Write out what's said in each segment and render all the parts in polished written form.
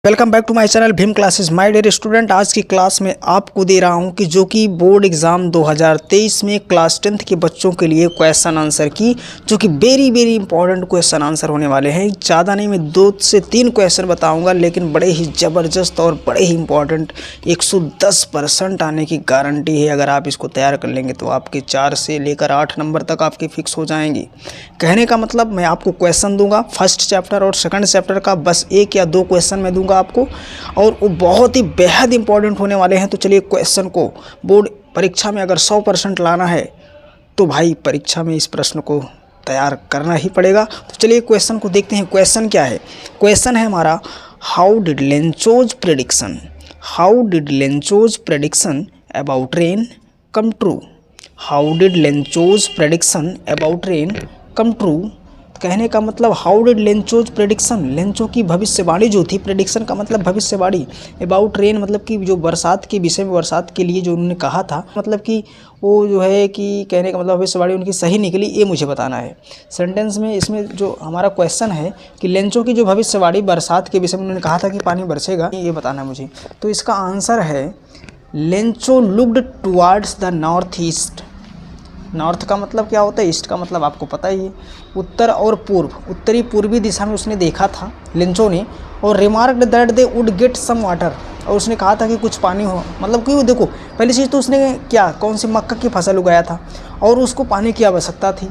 Welcome back to my channel Bhim classes. My dear student, आज की class में आपको दे रहा हूं कि जो कि बोर्ड एग्ज़ाम 2023 में क्लास 10th के बच्चों के लिए क्वेश्चन आंसर की जो कि वेरी इंपॉर्टेंट क्वेश्चन आंसर होने वाले हैं। ज़्यादा नहीं, मैं 2 से 3 क्वेश्चन बताऊंगा, लेकिन बड़े ही ज़बरदस्त और बड़े ही इंपॉर्टेंट। 110% आने की गारंटी है। अगर आप इसको तैयार कर लेंगे तो आपके 4 से लेकर 8 नंबर तक आपके फिक्स हो जाएंगे। कहने का मतलब, मैं आपको क्वेश्चन दूंगा फर्स्ट चैप्टर और सेकंड चैप्टर का, बस 1 या 2 क्वेश्चन मैं दूंगा आपको, और वो बहुत ही बेहद इंपॉर्टेंट होने वाले हैं। तो चलिए, क्वेश्चन को बोर्ड परीक्षा में अगर 100% लाना है तो भाई परीक्षा में इस प्रश्न को तैयार करना ही पड़ेगा। तो चलिए क्वेश्चन को देखते हैं। क्वेश्चन क्या है? क्वेश्चन है हमारा, how did Lencho's prediction about rain come true? How did Lencho's prediction about rain come true? कहने का मतलब, how did Lencho's prediction, Lencho की भविष्यवाणी जो थी, प्रेडिक्शन का मतलब भविष्यवाणी, अबाउट रेन मतलब कि जो बरसात के विषय में, बरसात के लिए जो उन्होंने कहा था, मतलब कि वो जो है कि कहने का मतलब भविष्यवाणी उनकी सही निकली, ये मुझे बताना है सेंटेंस में। इसमें जो हमारा क्वेश्चन है कि लेंचो की जो भविष्यवाणी बरसात के विषय में उन्होंने कहा था कि पानी बरसेगा, ये बताना है मुझे। तो इसका आंसर है, Lencho looked towards the north east. North का मतलब क्या होता है, ईस्ट का मतलब आपको पता ही है, उत्तर और पूर्व, उत्तरी पूर्वी दिशा में उसने देखा था लेंचो ने, और remarked that they would get some water, और उसने कहा था कि कुछ पानी हो। मतलब कि देखो, पहली चीज़ तो उसने क्या, कौन सी मक्का की फसल उगाया था और उसको पानी की आवश्यकता थी,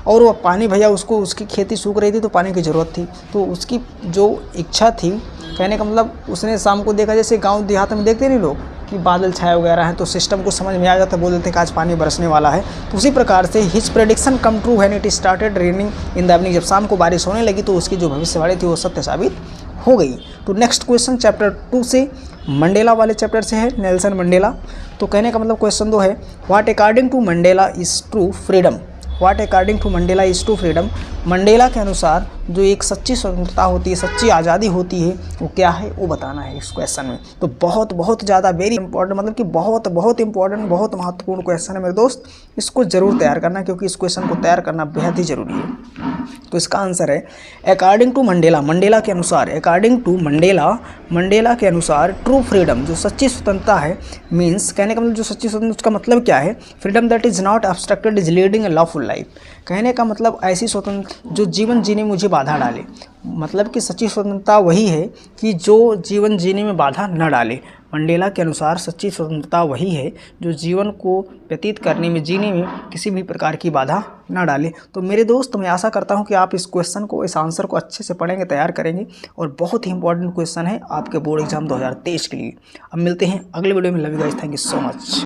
और वह पानी भैया उसको, उसकी खेती सूख रही थी तो पानी की ज़रूरत थी। तो उसकी जो इच्छा थी, कहने का मतलब, उसने शाम को देखा, जैसे गांव देहात में देखते नहीं लोग कि बादल छाए वगैरह हैं, तो सिस्टम को समझ में आ जाता है, बोल देते हैं कि आज पानी बरसने वाला है। तो उसी प्रकार से his prediction come true when it started raining in the evening, जब शाम को बारिश होने लगी तो उसकी जो भविष्यवाणी थी वो सत्य साबित हो गई। तो नेक्स्ट क्वेश्चन चैप्टर 2 से, मंडेला वाले चैप्टर से है, नेल्सन मंडेला। तो कहने का मतलब क्वेश्चन 2 है, what according to Mandela is true freedom? What according to Mandela is true freedom? Mandela के अनुसार जो एक सच्ची स्वतंत्रता होती है, सच्ची आज़ादी होती है, वो क्या है, वो बताना है इस क्वेश्चन में। तो बहुत ज़्यादा वेरी इंपॉर्टेंट, मतलब कि बहुत इंपॉर्टेंट, बहुत महत्वपूर्ण क्वेश्चन है मेरे दोस्त। इसको ज़रूर तैयार करना, क्योंकि इस क्वेश्चन को तैयार करना बेहद ही ज़रूरी है। तो इसका आंसर है, अकॉर्डिंग टू मंडेला, मंडेला के अनुसार, अकॉर्डिंग टू मंडेला के अनुसार ट्रू फ्रीडम, जो सच्ची स्वतंत्रता है, मीन्स, कहने का मतलब जो सच्ची स्वतंत्रता, उसका मतलब क्या है, freedom that is not obstructed is leading a lawful life. कहने का मतलब ऐसी स्वतंत्र जो जीवन जीने में मुझे बाधा डाले, मतलब कि सच्ची स्वतंत्रता वही है कि जो जीवन जीने में बाधा न डाले। मंडेला के अनुसार सच्ची स्वतंत्रता वही है जो जीवन को व्यतीत करने में, जीने में किसी भी प्रकार की बाधा न डाले। तो मेरे दोस्त, मैं आशा करता हूं कि आप इस क्वेश्चन को, इस आंसर को अच्छे से पढ़ेंगे, तैयार करेंगे, और बहुत ही इंपॉर्टेंट क्वेश्चन है आपके बोर्ड एग्जाम 2023 के लिए। अब मिलते हैं अगले वीडियो में। Love you guys, thank you so much.